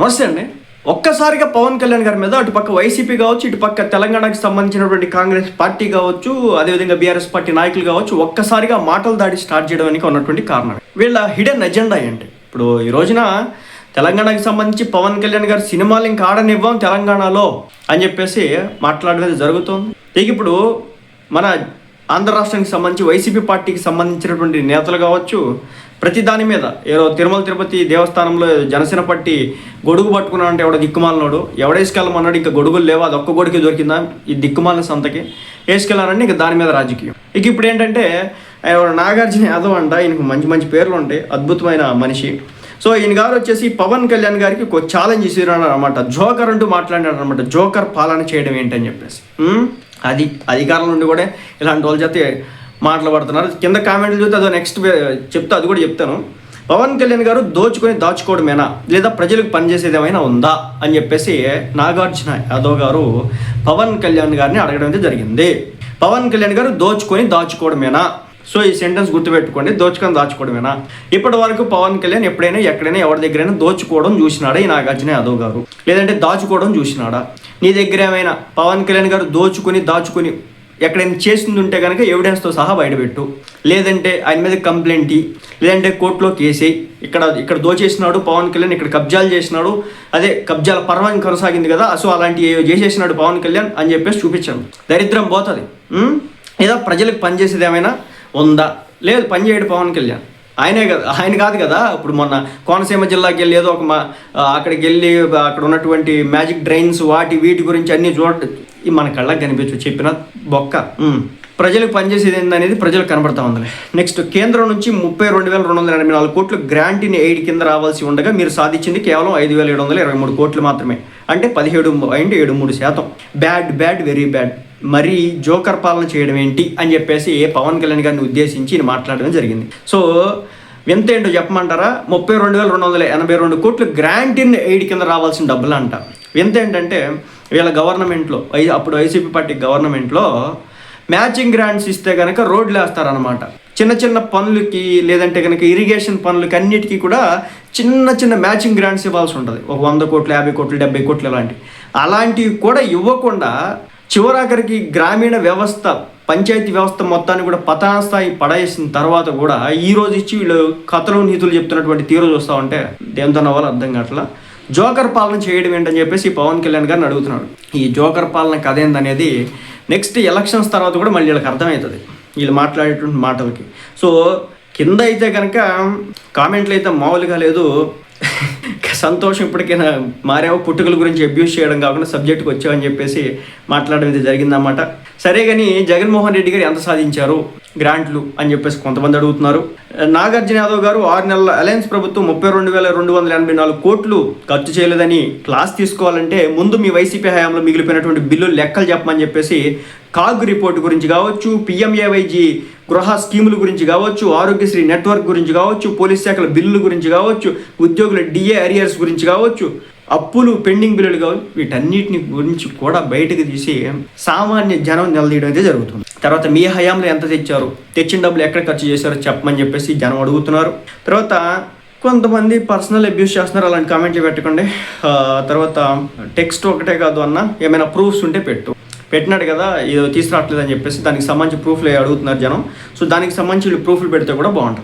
నమస్తే అండి. ఒక్కసారిగా పవన్ కళ్యాణ్ గారి మీద అటుపక్క వైసీపీ కావచ్చు, ఇటుపక్క తెలంగాణకు సంబంధించినటువంటి కాంగ్రెస్ పార్టీ కావచ్చు, అదేవిధంగా బీఆర్ఎస్ పార్టీ నాయకులు కావచ్చు, ఒక్కసారిగా మాటల దాడి స్టార్ట్ చేయడానికి ఉన్నటువంటి కారణం వీళ్ళ హిడెన్ ఎజెండా ఏంటి? ఇప్పుడు ఈ రోజున తెలంగాణకి సంబంధించి పవన్ కళ్యాణ్ గారు సినిమాలు ఇంకా ఆడనివ్వం తెలంగాణలో అని చెప్పేసి మాట్లాడేది జరుగుతుంది. ఇప్పుడు మన ఆంధ్ర రాష్ట్రానికి సంబంధించి వైసీపీ పార్టీకి సంబంధించినటువంటి నేతలు కావచ్చు, ప్రతి దాని మీద ఏదో తిరుమల తిరుపతి దేవస్థానంలో జనసేన పార్టీ గొడుగు పట్టుకున్నాడు అంటే ఎవడో దిక్కుమాలన్నాడు, ఎవడేసుకెళ్ళమన్నాడు, ఇంకా గొడుగులు లేవు, అది ఒక్క గొడుగు దొరికిందా ఈ దిక్కుమాలిన సంతకి వేసుకెళ్ళానండి, ఇంకా దాని మీద రాజకీయం. ఇప్పుడు ఏంటంటే నాగార్జున యాదవ్ అంట, ఈయనకు మంచి మంచి పేర్లు ఉంటాయి, అద్భుతమైన మనిషి. సో ఈయన గారు వచ్చేసి పవన్ కళ్యాణ్ గారికి ఒక ఛాలెంజ్ ఇచ్చినాడు అనమాట. జోకర్ అంటూ మాట్లాడినాడు అనమాట. జోకర్ పాలన చేయడం ఏంటని చెప్పేసి అది అధికారం నుండి కూడా ఇలాంటి వాళ్ళ చేత మాట్లాడుతున్నారు. కింద కామెంట్లు చూస్తే అదో నెక్స్ట్ చెప్తా, అది కూడా చెప్తాను. పవన్ కళ్యాణ్ గారు దోచుకొని దాచుకోవడమేనా లేదా ప్రజలకు పనిచేసేది ఏమైనా ఉందా అని చెప్పేసి నాగార్జున యాదవ్ గారు పవన్ కళ్యాణ్ గారిని అడగడం అయితే జరిగింది. పవన్ కళ్యాణ్ గారు దోచుకొని దాచుకోవడమేనా? సో ఈ సెంటెన్స్ గుర్తుపెట్టుకోండి, దోచుకొని దాచుకోవడమేనా? ఇప్పటి వరకు పవన్ కళ్యాణ్ ఎప్పుడైనా ఎక్కడైనా ఎవరి దగ్గరైనా దోచుకోవడం చూసినాడా ఈ నాగార్జున యాదవ్ గారు? లేదంటే దాచుకోవడం చూసినాడా? నీ దగ్గర ఏమైనా పవన్ కళ్యాణ్ గారు దాచుకుని ఎక్కడైనా చేసింది ఉంటే కనుక ఎవిడెన్స్తో సహా బయటపెట్టు, లేదంటే ఆయన మీద కంప్లైంట్, లేదంటే కోర్టులో కేసే. ఇక్కడ దోచేసినాడు పవన్ కళ్యాణ్, ఇక్కడ కబ్జాలు చేసినాడు, అదే కబ్జాల పర్వం కొనసాగింది కదా, సో అలాంటివి చేసేసినాడు పవన్ కళ్యాణ్ అని చెప్పేసి చూపించాను. దరిద్రం పోతుంది. లేదా ప్రజలకు పనిచేసేది ఏమైనా ఉందా? లేదు, పనిచేయడు పవన్ కళ్యాణ్. ఆయన కాదు కదా. ఇప్పుడు మొన్న కోనసీమ జిల్లాకి వెళ్ళి ఏదో అక్కడికి వెళ్ళి అక్కడ ఉన్నటువంటి మ్యాజిక్ డ్రైన్స్ వీటి గురించి అన్నీ మన కళ్ళకి కనిపించు చెప్పిన బొక్క. ప్రజలకు పనిచేసేది ఏందనేది ప్రజలకు కనబడతా ఉంది. నెక్స్ట్, కేంద్రం నుంచి 32,284 కోట్లు గ్రాంట్ ఇన్ ఎయిడ్ కింద రావాల్సి ఉండగా మీరు సాధించింది కేవలం 5,723 కోట్లు మాత్రమే, అంటే 17.73%. Bad, very bad. మరి జోకర్ పాలన చేయడం ఏంటి అని చెప్పేసి పవన్ కళ్యాణ్ గారిని ఉద్దేశించి మాట్లాడడం జరిగింది. సో ఎంత ఏంటో చెప్పమంటారా? 32,282 కోట్లు గ్రాంట్ ఇన్ ఎయిడ్ కింద రావాల్సిన డబ్బులు అంట. ఎంత ఏంటంటే వీళ్ళ గవర్నమెంట్లో, అప్పుడు వైసీపీ పార్టీ గవర్నమెంట్లో మ్యాచింగ్ గ్రాంట్స్ ఇస్తే కనుక రోడ్లు వేస్తారనమాట. చిన్న పనులకి, లేదంటే కనుక ఇరిగేషన్ పనులకి అన్నిటికీ కూడా చిన్న మ్యాచింగ్ గ్రాంట్స్ ఇవ్వాల్సి ఉంటుంది. ఒక 100 కోట్లు, 50 కోట్లు, 70 కోట్లు అలాంటివి కూడా ఇవ్వకుండా చివరాఖరికి గ్రామీణ వ్యవస్థ, పంచాయతీ వ్యవస్థ మొత్తాన్ని కూడా పతన స్థాయి పడేసిన తర్వాత కూడా ఈ రోజు ఇచ్చి వీళ్ళు కథలు నీతులు చెప్తున్నటువంటి తీరు చూస్తూ ఉంటే దేంతో వాళ్ళు అర్థం కావట్లా. జోకర్ పాలన చేయడం ఏంటని చెప్పేసి పవన్ కళ్యాణ్ గారిని అడుగుతున్నాడు. ఈ జోకర్ పాలన కథ ఏందనేది నెక్స్ట్ ఎలక్షన్స్ తర్వాత కూడా మళ్ళీ వీళ్ళకి అర్థమవుతుంది, వీళ్ళు మాట్లాడేటువంటి మాటలకి. సో కింద అయితే కనుక కామెంట్లు అయితే మామూలుగా లేదు. సంతోషం, ఇప్పటికైనా మారేవో పుట్టుకల గురించి అబ్యూస్ చేయడం కాకుండా సబ్జెక్ట్కి వచ్చావని చెప్పేసి మాట్లాడడం అయితే జరిగిందన్నమాట. సరే, కానీ జగన్మోహన్ రెడ్డి గారు ఎంత సాధించారు గ్రాంట్లు అని చెప్పేసి కొంతమంది అడుగుతున్నారు. నాగార్జున యాదవ్ గారు 6 నెలల అలయన్స్ ప్రభుత్వం 32,284 కోట్లు ఖర్చు చేయలేదని క్లాస్ తీసుకోవాలంటే ముందు మీ వైసీపీ హయాంలో మిగిలిపోయినటువంటి బిల్లులు లెక్కలు చెప్పమని చెప్పేసి కాగ్ రిపోర్ట్ గురించి కావచ్చు, పిఎంఏవైజీ గృహ స్కీముల గురించి కావచ్చు, ఆరోగ్యశ్రీ నెట్వర్క్ గురించి కావచ్చు, పోలీస్ శాఖల బిల్లుల గురించి కావచ్చు, ఉద్యోగుల డిఏ అరియర్స్ గురించి కావచ్చు, అప్పులు పెండింగ్ బిల్లులు కావచ్చు, వీటన్నిటిని గురించి కూడా బయటకు తీసి సామాన్య జనం నిలదీయడం అయితే జరుగుతుంది. తర్వాత మీ హయాంలో ఎంత తెచ్చారు, తెచ్చిన డబ్బులు ఎక్కడ ఖర్చు చేశారో చెప్పమని చెప్పేసి జనం అడుగుతున్నారు. తర్వాత కొంతమంది పర్సనల్ అబ్యూస్ చేస్తున్నారు, అలాంటి కామెంట్లు పెట్టకండి. తర్వాత టెక్స్ట్ ఒకటే కాదు అన్న, ఏమైనా ప్రూఫ్స్ ఉంటే పెట్టినాడు కదా, ఏదో తీసుకురావట్లేదు అని చెప్పేసి దానికి సంబంధించి ప్రూఫ్లు అడుగుతున్నారు జనం. సో దానికి సంబంధించి ప్రూఫ్లు పెడితే కూడా బాగుంటుంది.